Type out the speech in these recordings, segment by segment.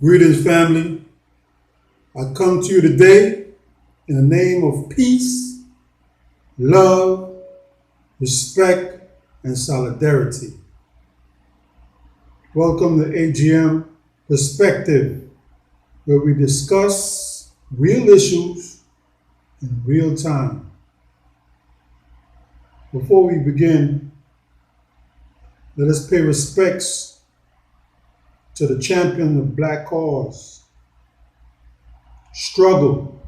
Greetings, family. I come to you today in the name of peace, love, respect, and solidarity. Welcome to A.G.M. Perspective, where we discuss real issues in real time. Before we begin, let us pay respects to the champion of Black cause, struggle,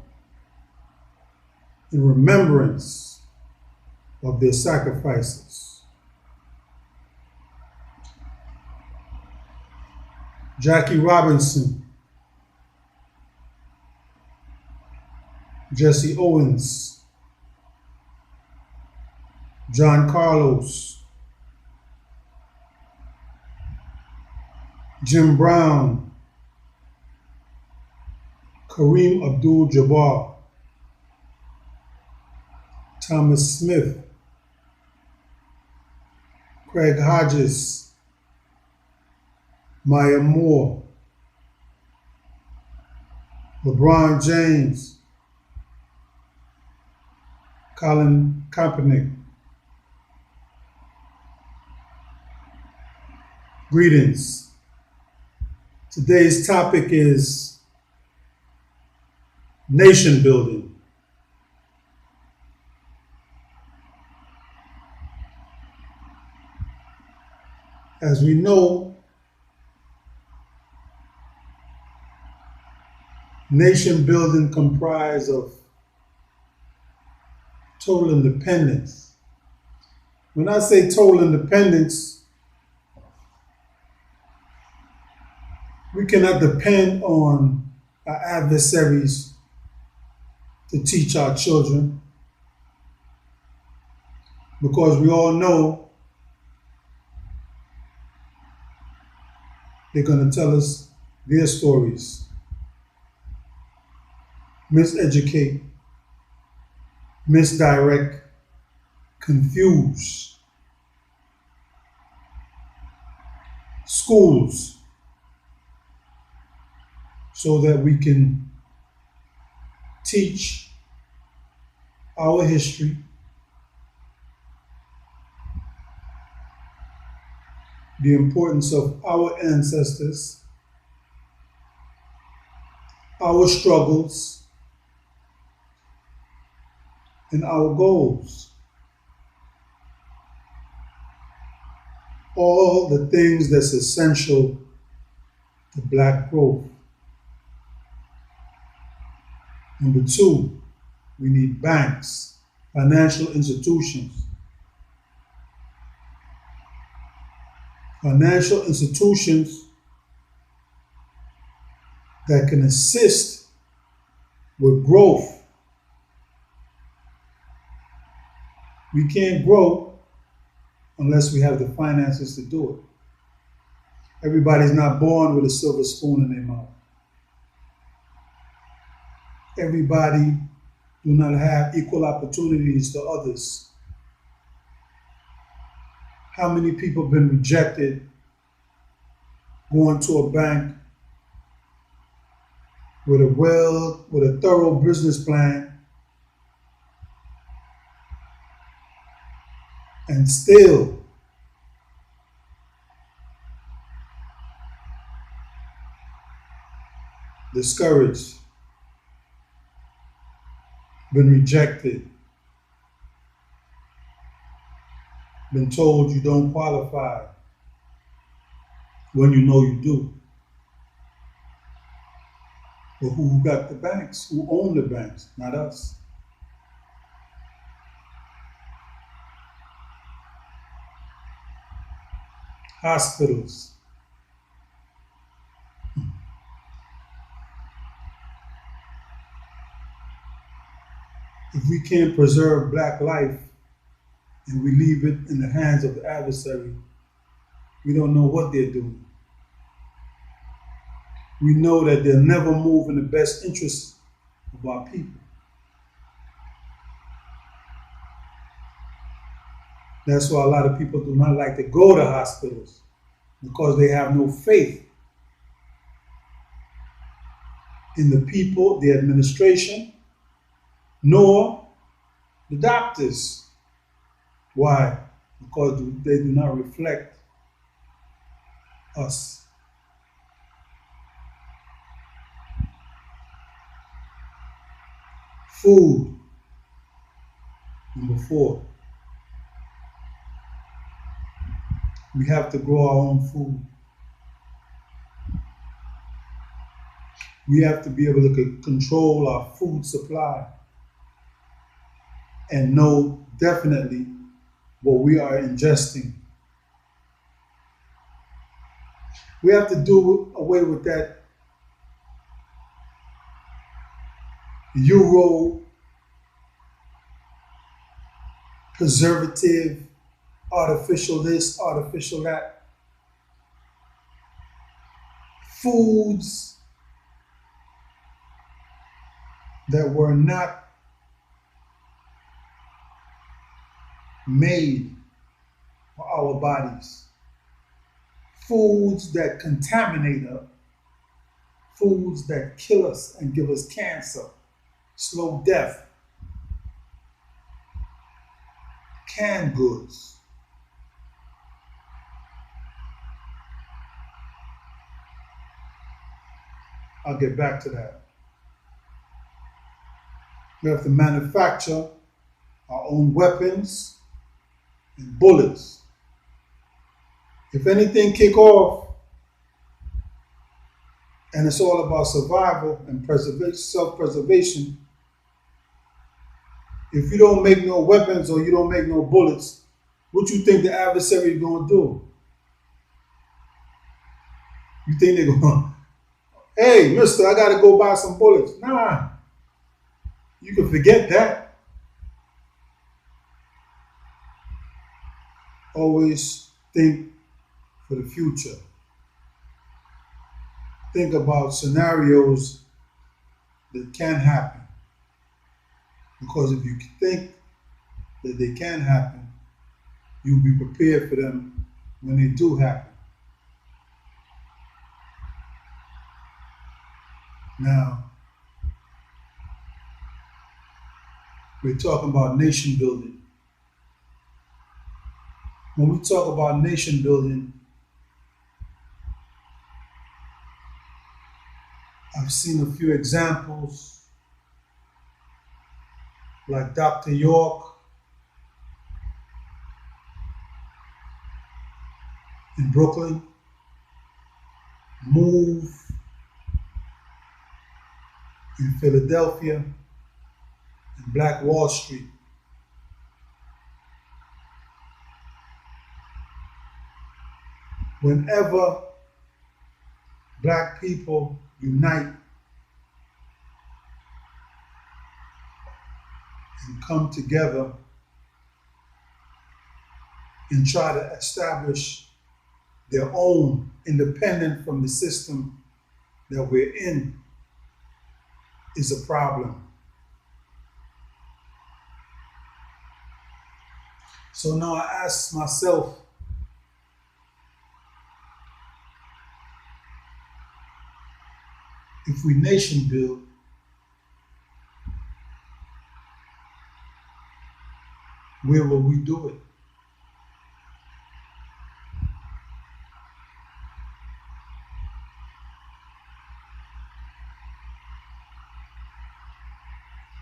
in remembrance of their sacrifices. Jackie Robinson, Jesse Owens, John Carlos, Jim Brown, Kareem Abdul-Jabbar, Thomas Smith, Craig Hodges, Maya Moore, LeBron James, Colin Kaepernick. Greetings. Today's topic is nation building. As we know, nation building comprised of total independence. When I say total independence, we cannot depend on our adversaries to teach our children, because we all know they're going to tell us their stories, miseducate, misdirect, confuse. Schools, so that we can teach our history, the importance of our ancestors, our struggles, and our goals. All the things that's essential to Black growth. Number two, we need banks, financial institutions. Financial institutions that can assist with growth. We can't grow unless we have the finances to do it. Everybody's not born with a silver spoon in their mouth. Everybody do not have equal opportunities to others. How many people have been rejected going to a bank with a thorough business plan and still discouraged, been rejected, been told you don't qualify when you know you do? But who got the banks? Who own the banks? Not us. Hospitals. If we can't preserve Black life and we leave it in the hands of the adversary, we don't know what they're doing. We know that they'll never move in the best interest of our people. That's why a lot of people do not like to go to hospitals, because they have no faith in the people, the administration, nor the doctors. Why? Because they do not reflect us. Food, number 4. We have to grow our own food. We have to be able to control our food supply and know definitely what we are ingesting. We have to do away with that Euro preservative, artificial this, artificial that. Foods that were not made for our bodies. Foods that contaminate us. Foods that kill us and give us cancer, slow death. Canned goods. I'll get back to that. We have to manufacture our own weapons and bullets. If anything kick off, and it's all about survival and self-preservation, if you don't make no weapons or you don't make no bullets, what you think the adversary is going to do? You think they're going, hey, mister, I got to go buy some bullets. Nah, you can forget that. Always think for the future. Think about scenarios that can happen. Because if you think that they can happen, you'll be prepared for them when they do happen. Now, we're talking about nation building. When we talk about nation building, I've seen a few examples, like Dr. York in Brooklyn, Move in Philadelphia, and Black Wall Street. Whenever Black people unite and come together and try to establish their own, independent from the system that we're in, is a problem. So now I ask myself, if we nation build, where will we do it?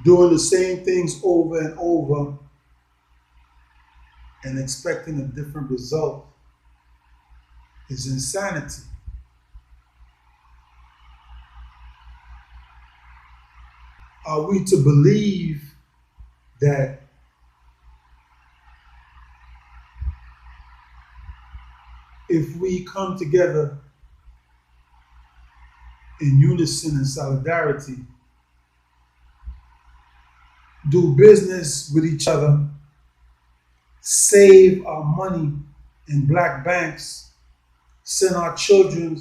Doing the same things over and over and expecting a different result is insanity. Are we to believe that if we come together in unison and solidarity, do business with each other, save our money in Black banks, send our children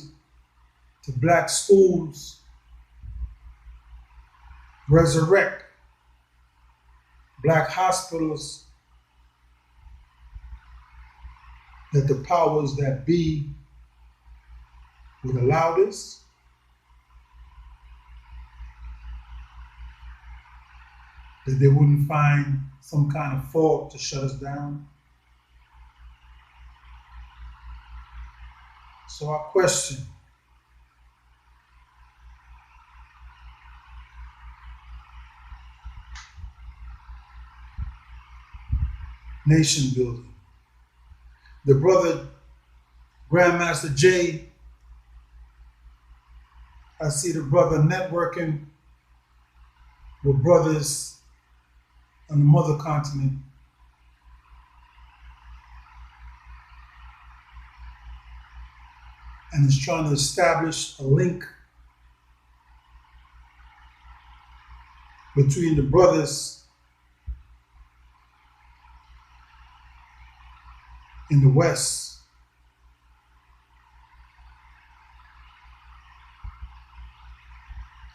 to Black schools, resurrect Black hospitals, that the powers that be would allow this? that they wouldn't find some kind of fault to shut us down. So our question, nation building. The brother Grandmaster Jay, I see the brother networking with brothers on the mother continent. And is trying to establish a link between the brothers in the West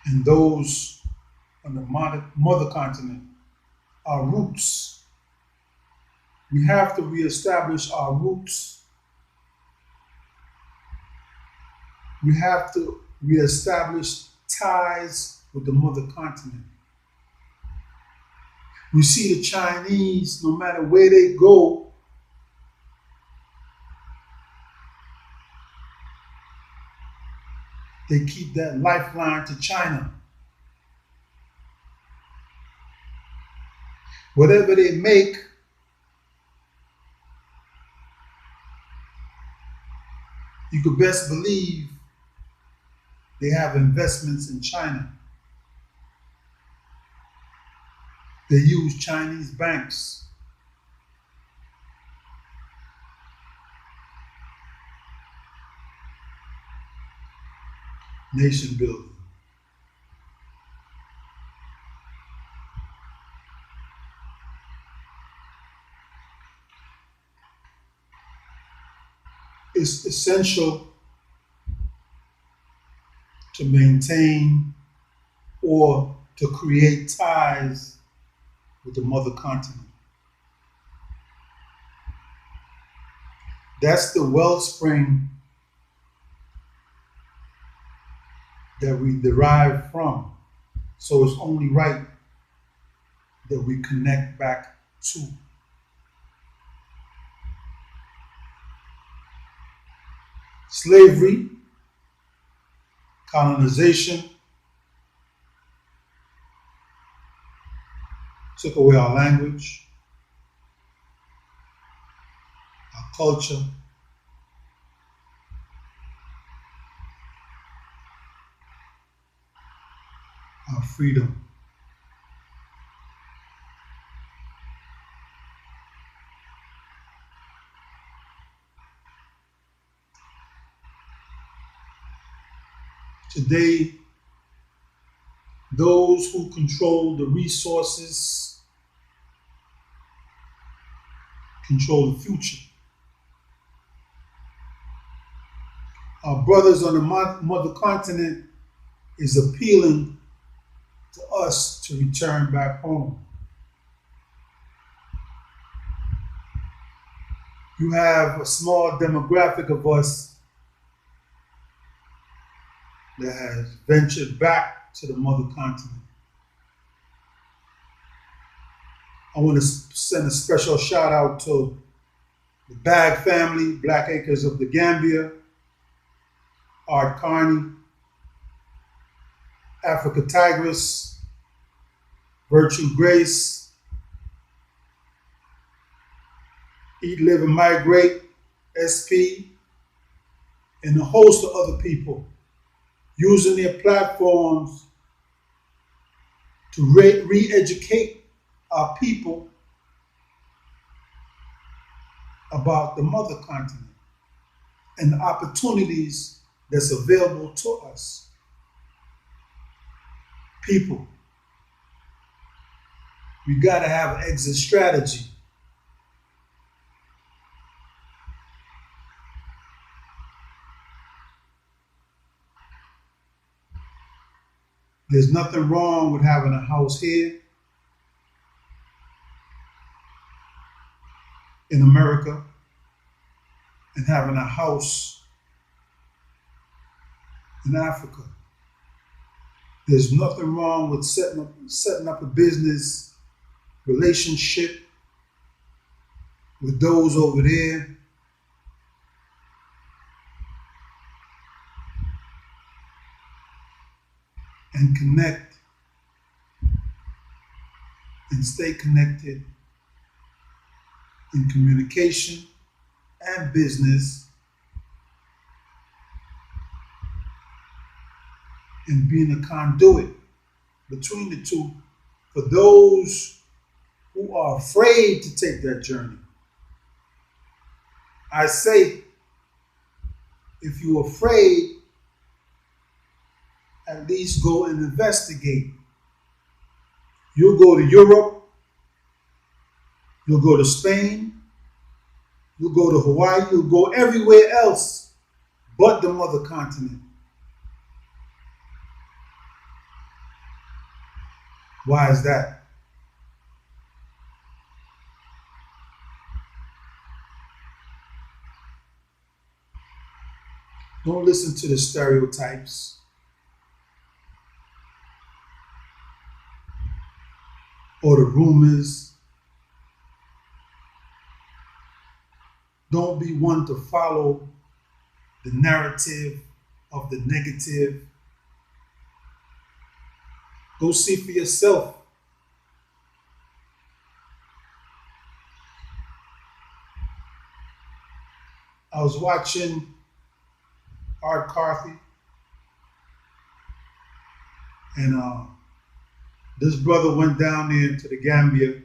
and those on the mother continent, our roots. We have to reestablish our roots. We have to reestablish ties with the mother continent. You see the Chinese, no matter where they go, they keep that lifeline to China. Whatever they make, you could best believe they have investments in China. They use Chinese banks. Nation building. It's essential to maintain or to create ties with the mother continent. That's the wellspring that we derive from. So it's only right that we connect back to. Slavery, colonization, took away our language, our culture, our freedom. Today, those who control the resources control the future. Our brothers on the mother continent is appealing to us to return back home. You have a small demographic of us that has ventured back to the mother continent. I want to send a special shout out to the Bag family, Black Acres of the Gambia, Art Carney, Africa Tigress, Virtue Grace, Eat, Live, and Migrate, SP, and a host of other people using their platforms to re-educate our people about the mother continent and the opportunities that's available to us. People, we gotta have an exit strategy. There's nothing wrong with having a house here in America and having a house in Africa. There's nothing wrong with setting up a business relationship with those over there, and connect and stay connected in communication and business, and being a conduit between the two for those who are afraid to take that journey. I say, if you're afraid, at least go and investigate. You'll go to Europe, you'll go to Spain, you'll go to Hawaii, you'll go everywhere else but the mother continent. Why is that? Don't listen to the stereotypes or the rumors. Don't be one to follow the narrative of the negative. Go see for yourself. I was watching Art Carthy, and this brother went down there to the Gambia.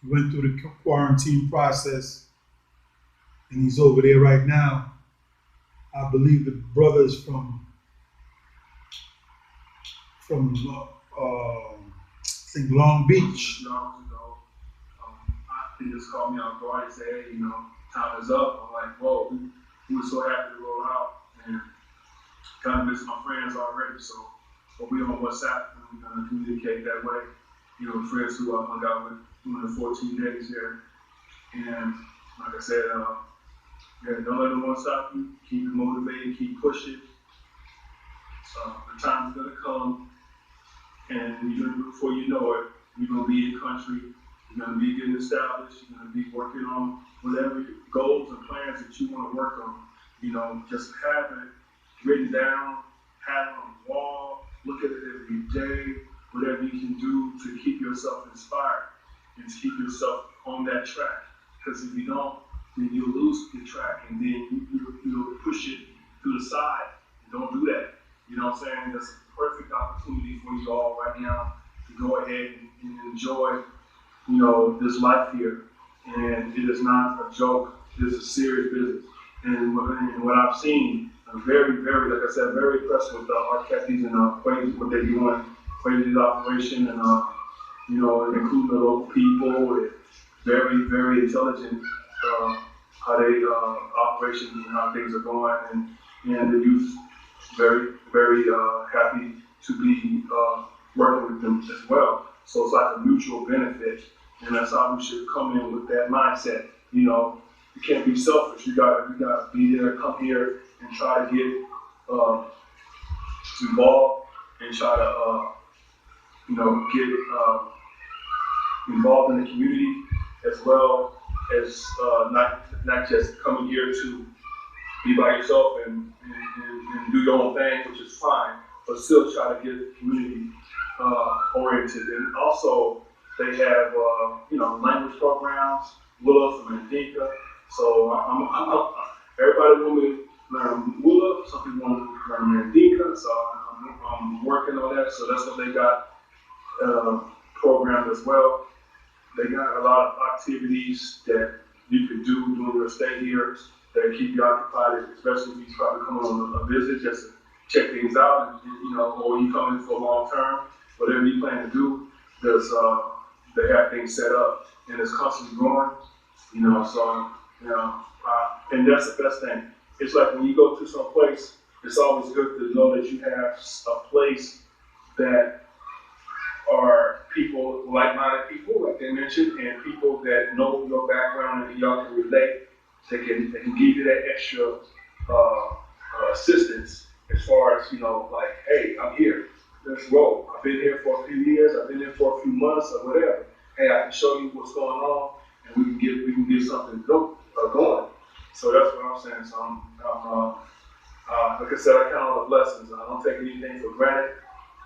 He went through the quarantine process, and he's over there right now. I believe the brother is from I think Long Beach. He just called me on guard and said, hey, time is up. I'm like, whoa, we were so happy to roll out and kind of miss my friends already. So but we on WhatsApp and we're gonna communicate that way. Friends who I hung out with during the 14 days there. And like I said, don't let anyone stop you. Keep it motivated, keep pushing. The time's gonna come, and before you know it, you're gonna be in country. You're gonna be getting established. You're gonna be working on whatever goals and plans that you want to work on. Just have it written down, have it on the wall, look at it every day. Whatever you can do to keep yourself inspired and to keep yourself on that track. Because if you don't, then you'll lose the track, and then you'll push it to the side. And don't do that. You know what I'm saying? That's a perfect opportunity for you all right now to go ahead and enjoy, this life here. And it is not a joke. It is a serious business. And what I've seen, I'm very, very, like I said, very impressed with Art Cathy's and Quavy's, what they're doing, Quavy's operation, and including the local people. And very, very intelligent how they operations and how things are going, and the youth very, very happy to be working with them as well. So it's like a mutual benefit, and that's how we should come in with that mindset. You can't be selfish. You gotta be there, come here, and try to get involved and try to get involved in the community, as well as not just coming here to be by yourself and do your own thing, which is fine, but still try to get the community oriented. And also they have language programs, Willa from Mandinka. So everybody want me to learn Willa, some people want to learn Mandinka, so I'm working on that. So that's what they got programmed as well. They got a lot of activities that you can do during your stay here that keep you occupied, especially if you try to come on a visit just to check things out, or you come in for a long term, whatever you plan to do, because they have things set up and it's constantly growing, and that's the best thing. It's like when you go to some place, it's always good to know that you have a place that are people, like-minded people, like they mentioned, and people that know your background and y'all can relate. They can give you that extra assistance as far as, like, hey, I'm here. Let's roll. I've been here for a few years. I've been here for a few months or whatever. Hey, I can show you what's going on, and we can get something going. So that's what I'm saying. So like I said, I count all the blessings. I don't take anything for granted,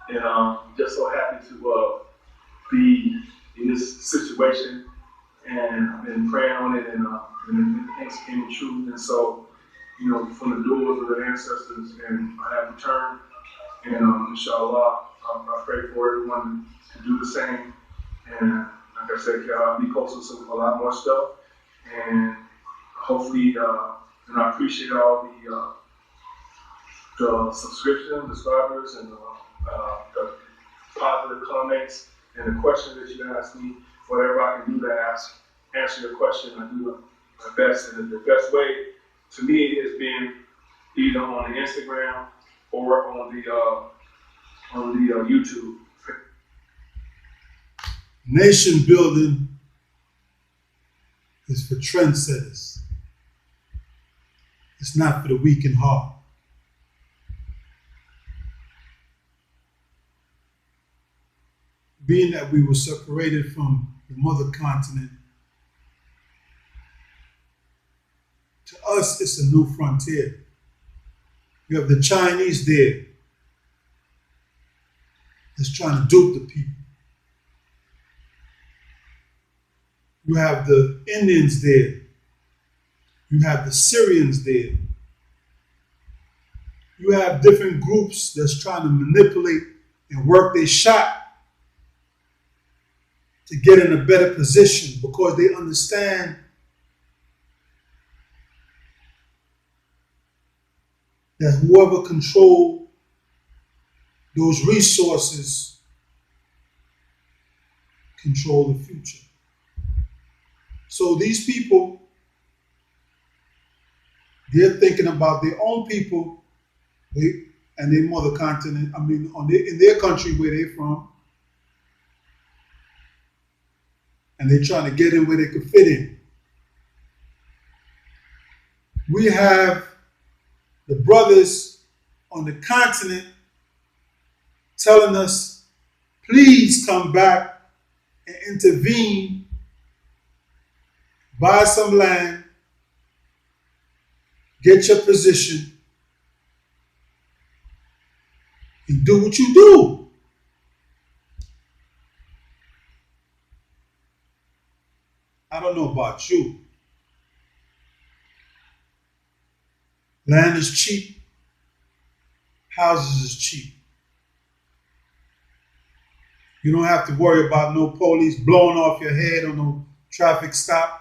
and just so happy to be in this situation. And I've been praying on it, and things came true. And so, from the doors of the ancestors, and I have returned. And inshallah, I pray for everyone to do the same. And like I said, I'll be posting a lot more stuff. And hopefully, and I appreciate all the subscribers, and the positive comments, and the questions that you ask me. Whatever I can do to answer your question, I do my best. And the best way to me has been either on the Instagram or on the YouTube. Nation building is for trendsetters. It's not for the weak in heart. Being that we were separated from the mother continent, to us it's a new frontier. You have the Chinese there that's trying to dupe the people. You have the Indians there. You have the Syrians there. You have different groups that's trying to manipulate and work their shot to get in a better position, because they understand that whoever controls those resources control the future. So these people, they're thinking about their own people and their mother continent, in their country where they're from, and they're trying to get in where they could fit in. We have the brothers on the continent telling us, please come back and intervene, buy some land, get your position, and do what you do. I don't know about you. Land is cheap. Houses is cheap. You don't have to worry about no police blowing off your head on no traffic stop.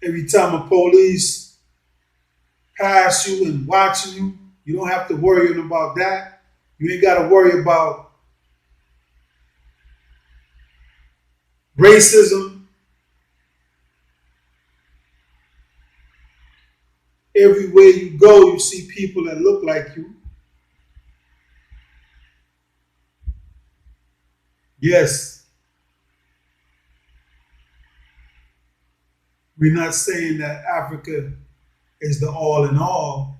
Every time a police pass you and watching you, you don't have to worry about that. You ain't got to worry about racism. Everywhere you go, you see people that look like you. Yes, we're not saying that Africa is the all in all.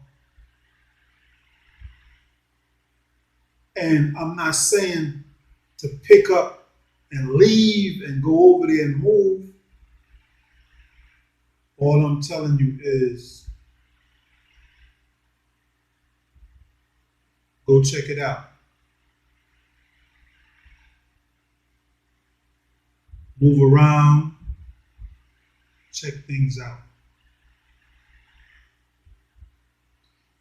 And I'm not saying to pick up and leave and go over there and move. All I'm telling you is go check it out. Move around, check things out.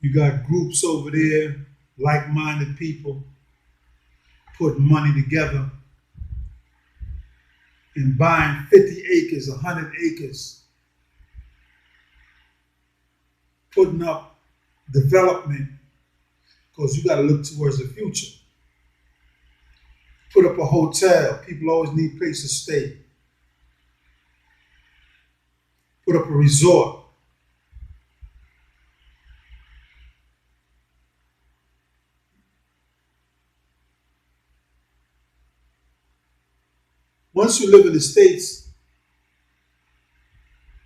You got groups over there, like-minded people, putting money together and buying 50 acres, 100 acres, putting up development, because you got to look towards the future. Put up a hotel. People always need a place to stay. Put up a resort. Once you live in the States,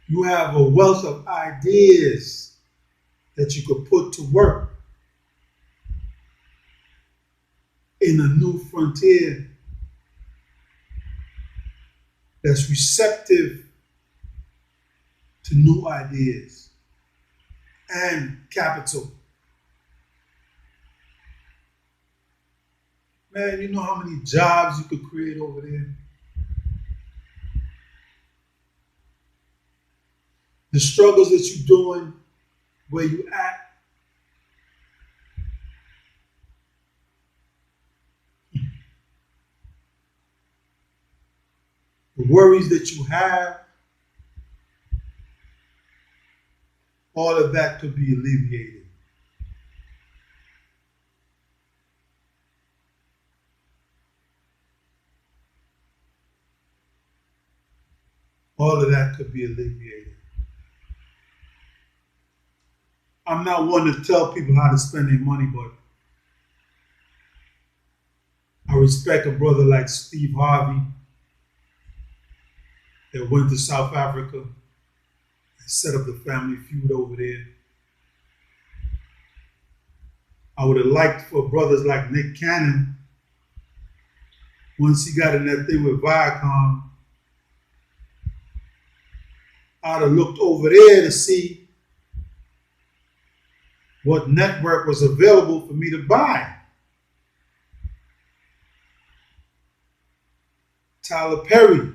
you have a wealth of ideas that you could put to work in a new frontier. that's receptive to new ideas and capital. Man, you know how many jobs you could create over there? The struggles that you're doing, where you at, the worries that you have, all of that could be alleviated. All of that could be alleviated. I'm not one to tell people how to spend their money, but I respect a brother like Steve Harvey that went to South Africa and set up the Family Feud over there. I would have liked for brothers like Nick Cannon, once he got in that thing with Viacom, I'd have looked over there to see what network was available for me to buy. Tyler Perry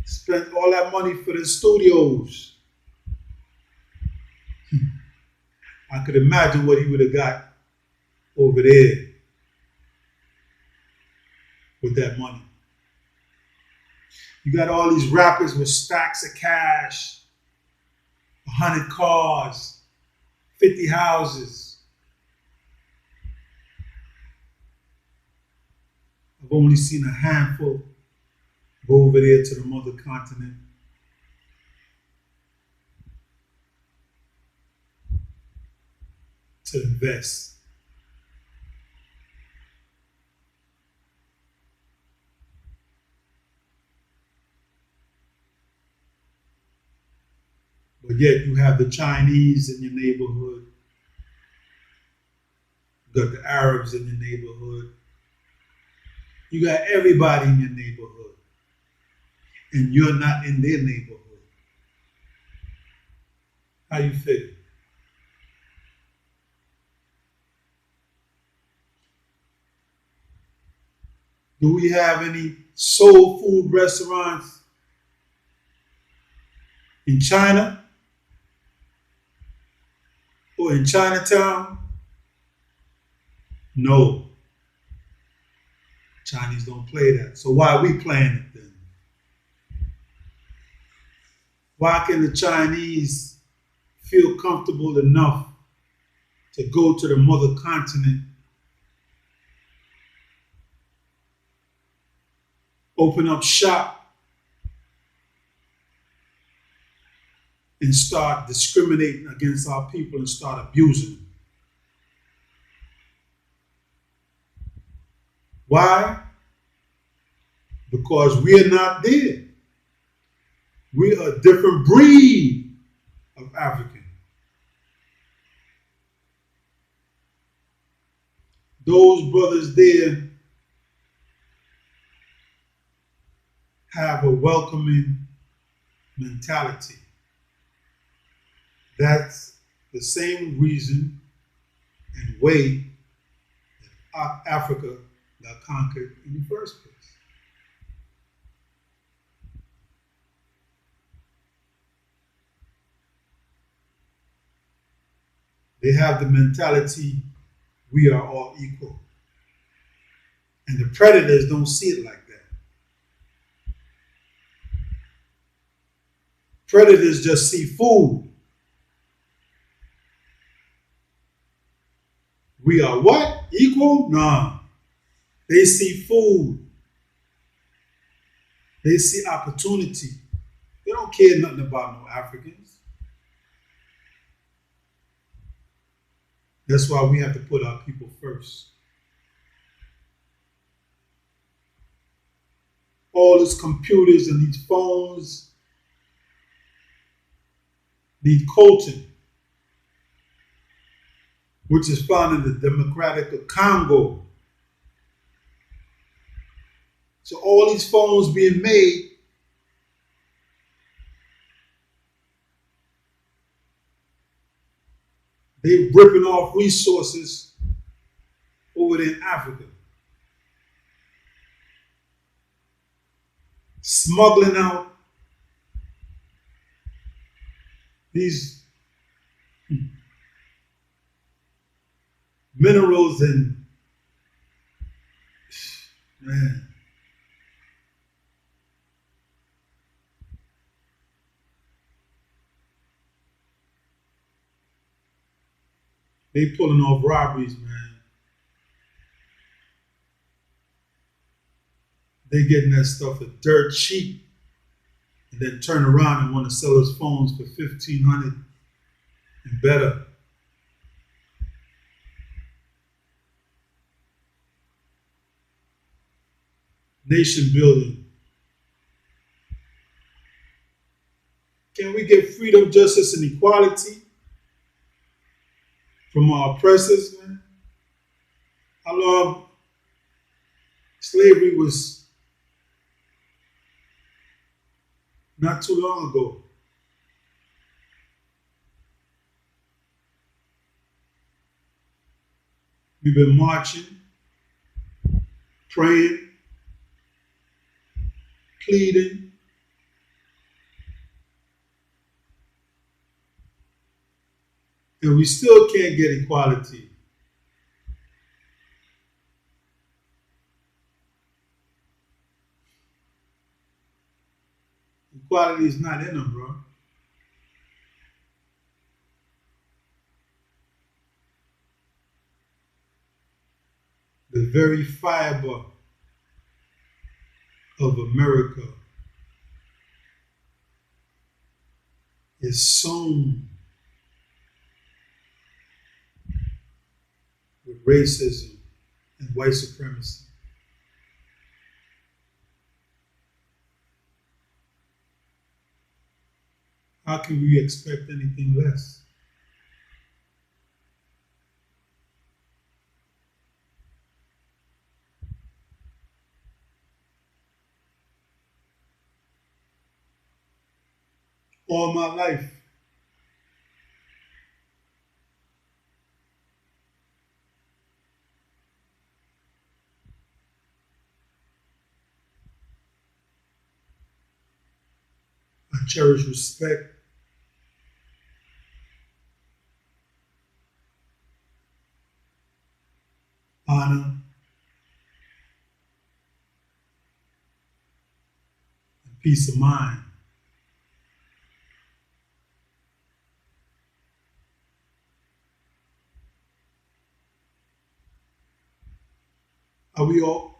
spent all that money for the studios. I could imagine what he would have got over there with that money. You got all these rappers with stacks of cash, 100 cars, 50 houses. I've only seen a handful go over there to the mother continent. To invest. But yet you have the Chinese in your neighborhood. You got the Arabs in your neighborhood. You got everybody in your neighborhood. And you're not in their neighborhood. How you feel? Do we have any soul food restaurants in China or in Chinatown? No. Chinese don't play that. So why are we playing it then? Why can the Chinese feel comfortable enough to go to the mother continent, open up shop, and start discriminating against our people and start abusing them? Why? Because we're not there. We are a different breed of African. Those brothers there have a welcoming mentality. That's the same reason and way that Africa got conquered in the first place. They have the mentality, we are all equal. And the predators don't see it like that. Predators just see food. We are what? Equal? Nah. They see food. They see opportunity. They don't care nothing about no Africans. That's why we have to put our people first. All these computers and these phones need coaching, which is found in the Democratic Congo. So all these phones being made, they ripping off resources over there in Africa, smuggling out these minerals and man, they pulling off robberies, man. They getting that stuff for dirt cheap, and then turn around and want to sell us phones for $1,500 and better. Nation building. Can we get freedom, justice, and equality from our oppressors, man? How long slavery was not too long ago. We've been marching, praying, pleading, and we still can't get equality. Equality is not in them, bro. The very fiber of America is sown with racism and white supremacy. How can we expect anything less? All my life, I cherish respect, honor, and peace of mind. Are we all?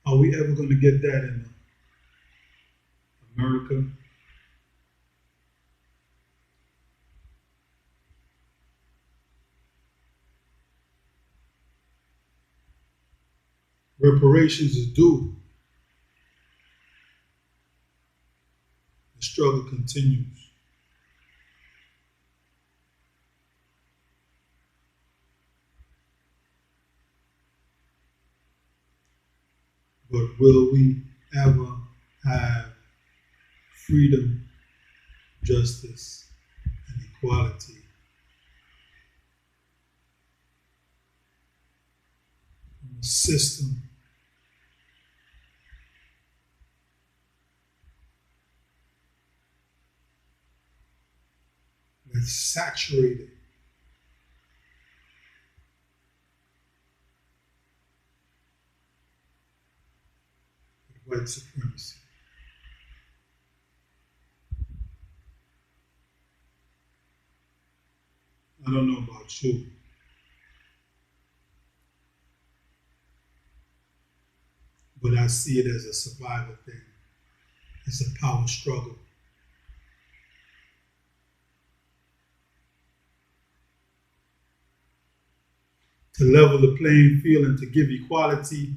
Are we ever going to get that in America? Reparations is due. The struggle continues. But will we ever have freedom, justice, and equality? From a system that's saturated with white supremacy. I don't know about you, but I see it as a survival thing. It's a power struggle. To level the playing field and to give equality,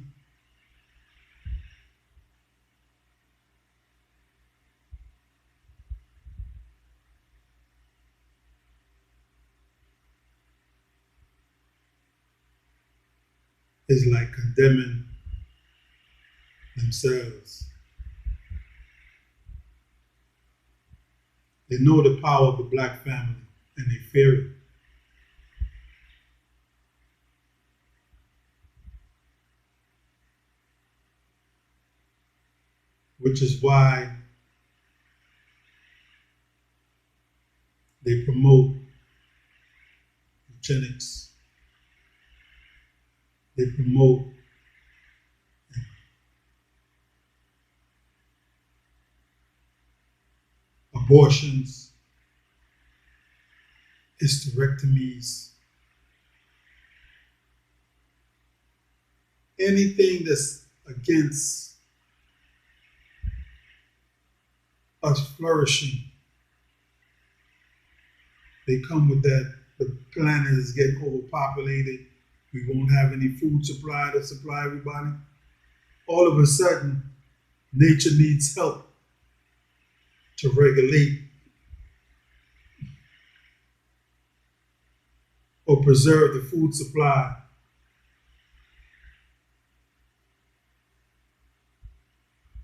is like condemning themselves. They know the power of the black family and they fear it. Which is why they promote eugenics. They promote abortions, hysterectomies, anything that's against us flourishing. They come with that. The planet is getting overpopulated. We won't have any food supply to supply everybody. All of a sudden, nature needs help to regulate or preserve the food supply.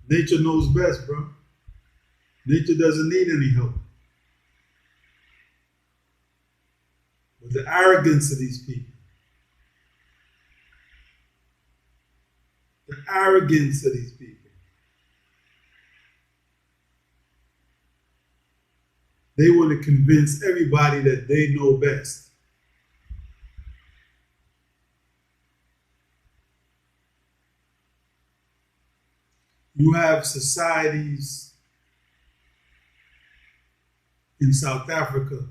Nature knows best, bro. Nature doesn't need any help. But the arrogance of these people, they want to convince everybody that they know best. You have societies in South Africa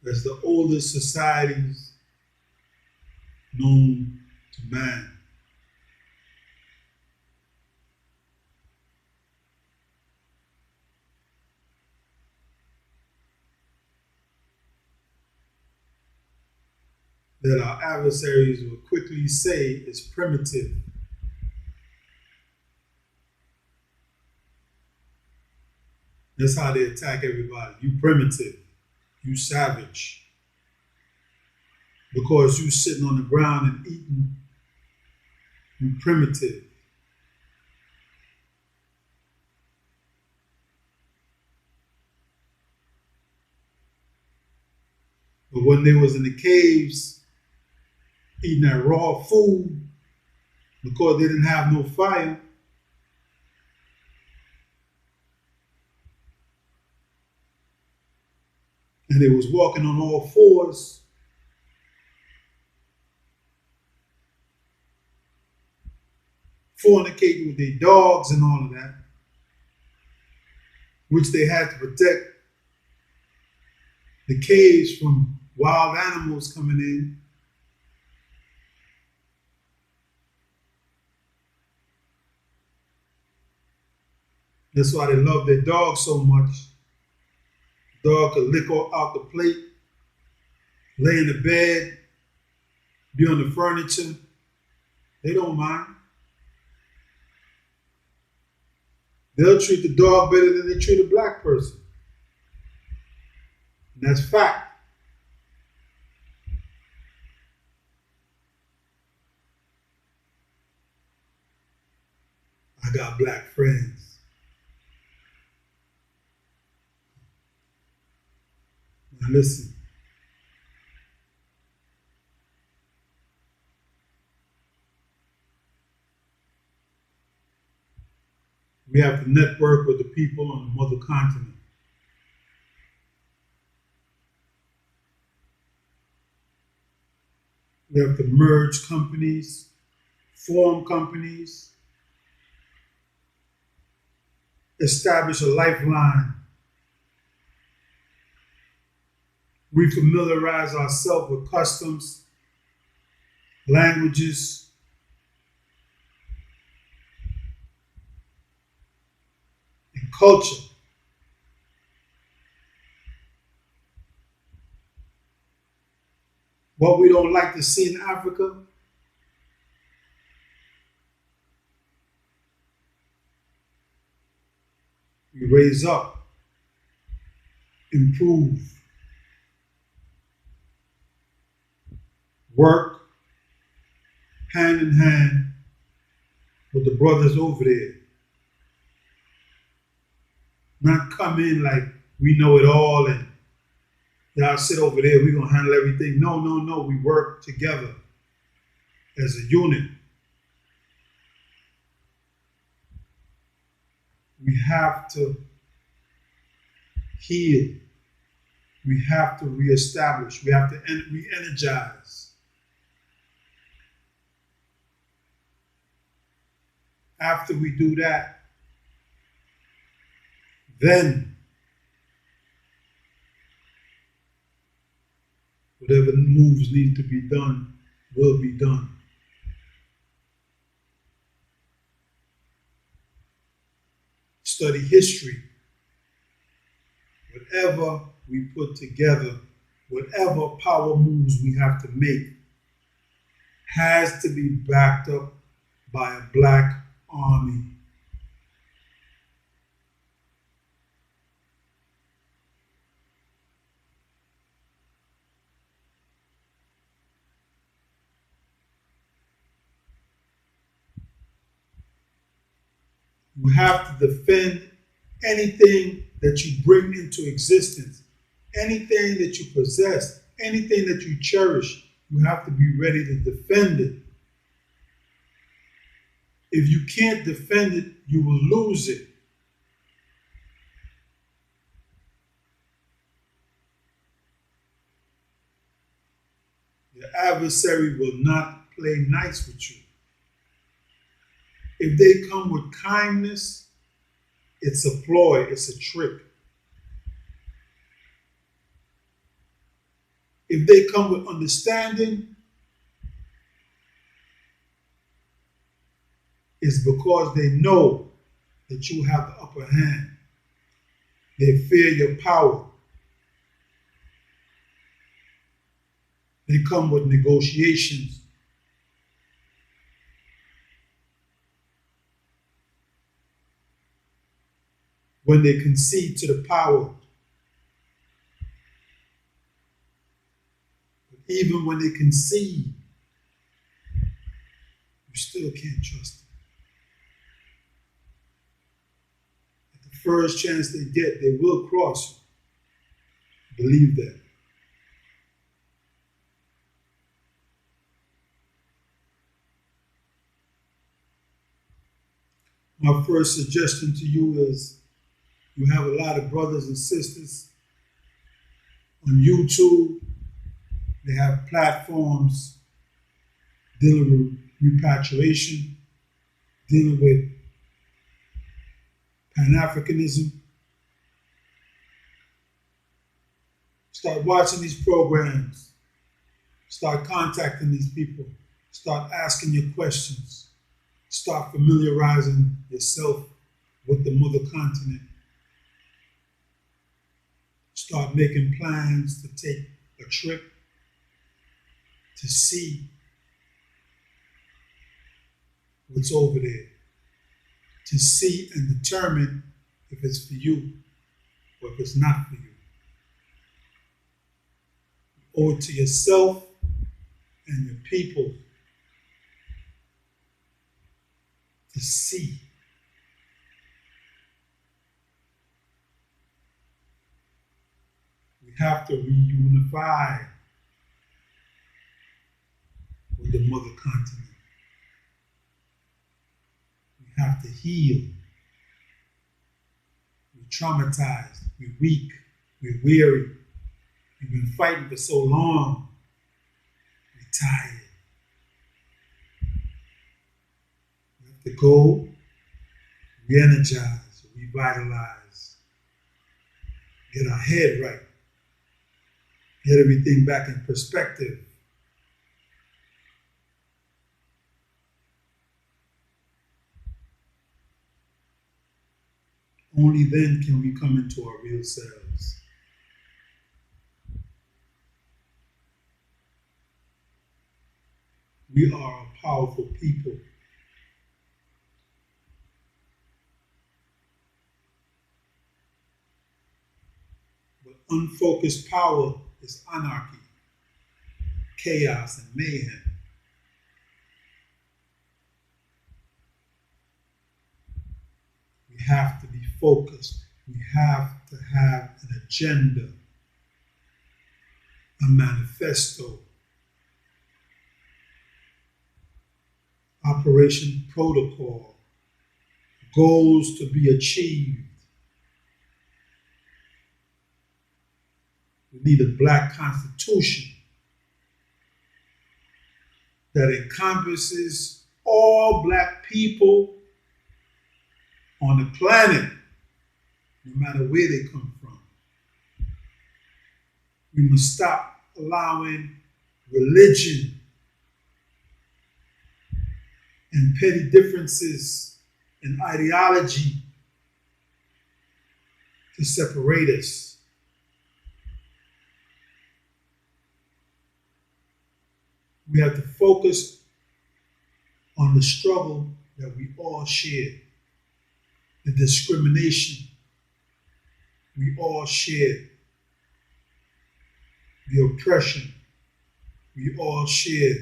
that's the oldest societies known to man. That our adversaries will quickly say is primitive. That's how they attack everybody. You primitive. You savage. Because you sitting on the ground and eating, you primitive. But when they was in the caves eating that raw food because they didn't have no fire, and they was walking on all fours, fornicating with their dogs and all of that, which they had to protect the caves from wild animals coming in. That's why they love their dog so much. The dog could lick out the plate, lay in the bed, be on the furniture. They don't mind. They'll treat the dog better than they treat a black person. And that's fact. I got black friends. Now listen. We have to network with the people on the mother continent. We have to merge companies, form companies, establish a lifeline. We familiarize ourselves with customs, languages, and culture. What we don't like to see in Africa, we raise up, improve, work hand in hand with the brothers over there. Not come in like we know it all and y'all sit over there, we're going to handle everything. No, no, no. We work together as a unit. We have to heal. We have to reestablish. We have to re-energize. After we do that, then whatever moves need to be done will be done. Study history. Whatever we put together, whatever power moves we have to make, has to be backed up by a black army. You have to defend anything that you bring into existence, anything that you possess, anything that you cherish. You have to be ready to defend it. If you can't defend it, you will lose it. The adversary will not play nice with you. If they come with kindness, it's a ploy, it's a trick. If they come with understanding, it's because they know that you have the upper hand. They fear your power. They come with negotiations. When they concede to the power, but even when they concede, you still can't trust them. At the first chance they get, they will cross you. Believe that. My first suggestion to you is you have a lot of brothers and sisters on YouTube. They have platforms dealing with repatriation, dealing with Pan-Africanism. Start watching these programs. Start contacting these people. Start asking your questions. Start familiarizing yourself with the mother continent. Start making plans to take a trip to see what's over there, to see and determine if it's for you or if it's not for you. You owe it to yourself and your people to see. We have to reunify with the mother continent. We have to heal. We're traumatized, we're weak, we're weary. We've been fighting for so long. We're tired. We have to go, re-energize, revitalize, get our head right, get everything back in perspective. Only then can we come into our real selves. We are a powerful people. But unfocused power is anarchy. chaos and mayhem. We have to be focused. We have to have an agenda, a manifesto, operation protocol, goals to be achieved. We need a black constitution that encompasses all black people on the planet, no matter where they come from. We must stop allowing religion and petty differences in ideology to separate us. We have to focus on the struggle that we all share, the discrimination we all share, the oppression we all share,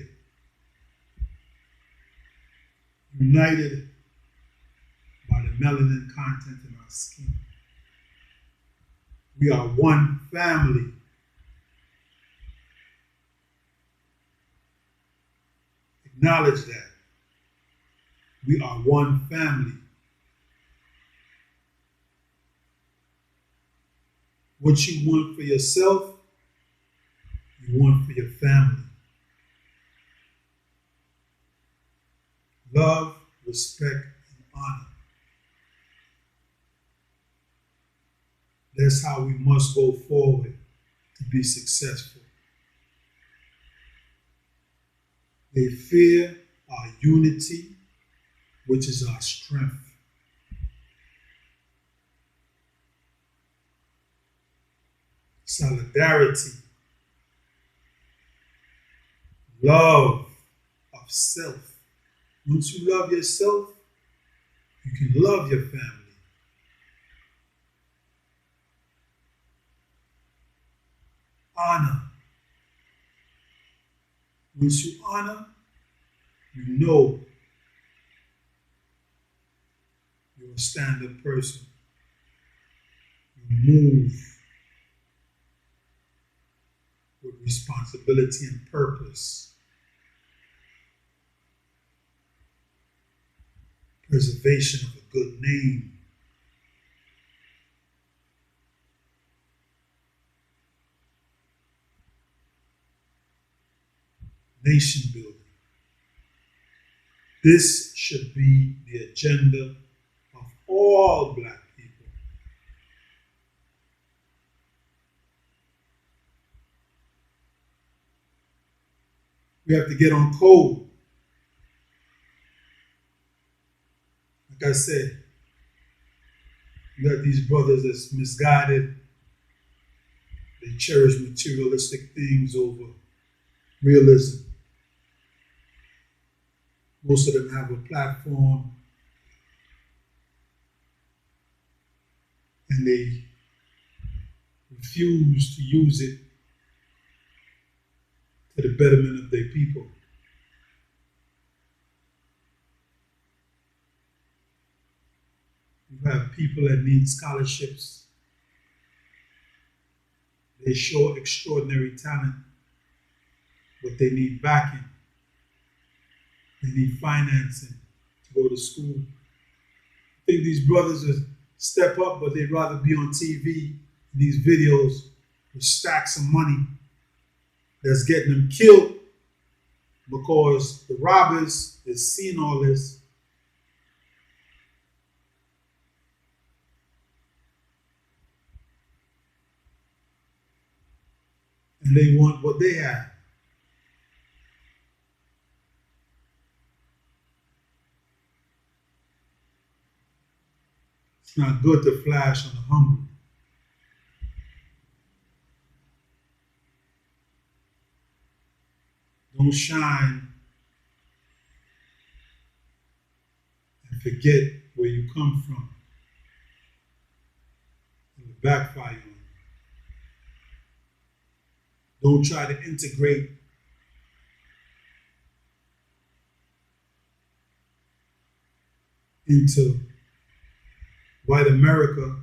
united by the melanin content in our skin. We are one family. Acknowledge that. We are one family. What you want for yourself, you want for your family. Love, respect, and honor. That's how we must go forward to be successful. They fear our unity, which is our strength. Solidarity, love of self. Once you love yourself, you can love your family. Honor. Once you honor, you know you're a stand-up person. You move with responsibility and purpose. Preservation of a good name. Nation building. This should be the agenda of all black people. We have to get on code. Like I said, you got these brothers that's misguided. They cherish materialistic things over realism. Most of them have a platform and they refuse to use it to the betterment of their people. You have people that need scholarships. They show extraordinary talent, but they need backing. They need financing to go to school. I think these brothers will step up, but they'd rather be on TV, these videos with stacks of money that's getting them killed because the robbers is seeing all this. And they want what they have. It's not good to flash on the hungry. Don't shine and forget where you come from. It will backfire on you. Don't try to integrate into white America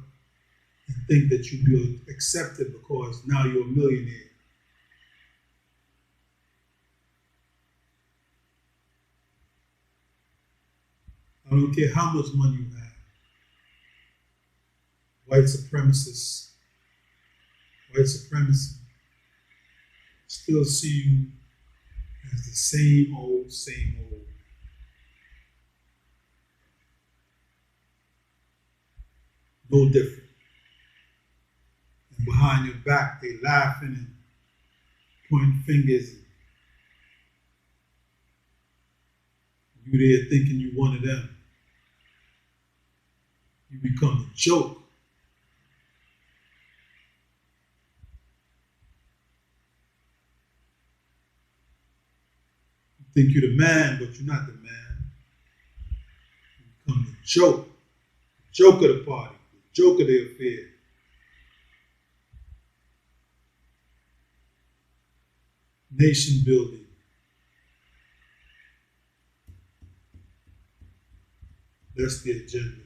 and think that you'll be accepted because now you're a millionaire. I don't care how much money you have. White supremacists, white supremacy still see you as the same old, same old. No different. And behind your back, they laughing and pointing fingers. You there thinking you one of them. You become a joke. You think you're the man, but you're not the man. You become the joke. The joke of the party. The joke of the affair. Nation building. That's the agenda.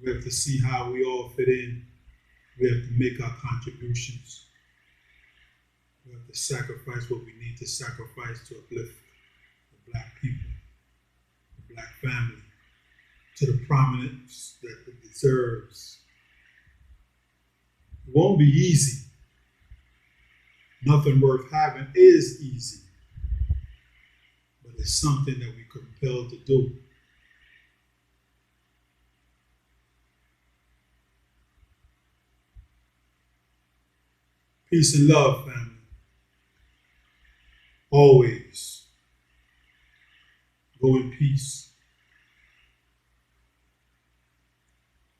We have to see how we all fit in. We have to make our contributions. We have to sacrifice what we need to sacrifice to uplift the black people, the black family, to the prominence that it deserves. It won't be easy. Nothing worth having is easy. But it's something that we're compelled to do. Peace and love, family. Always. Go in peace.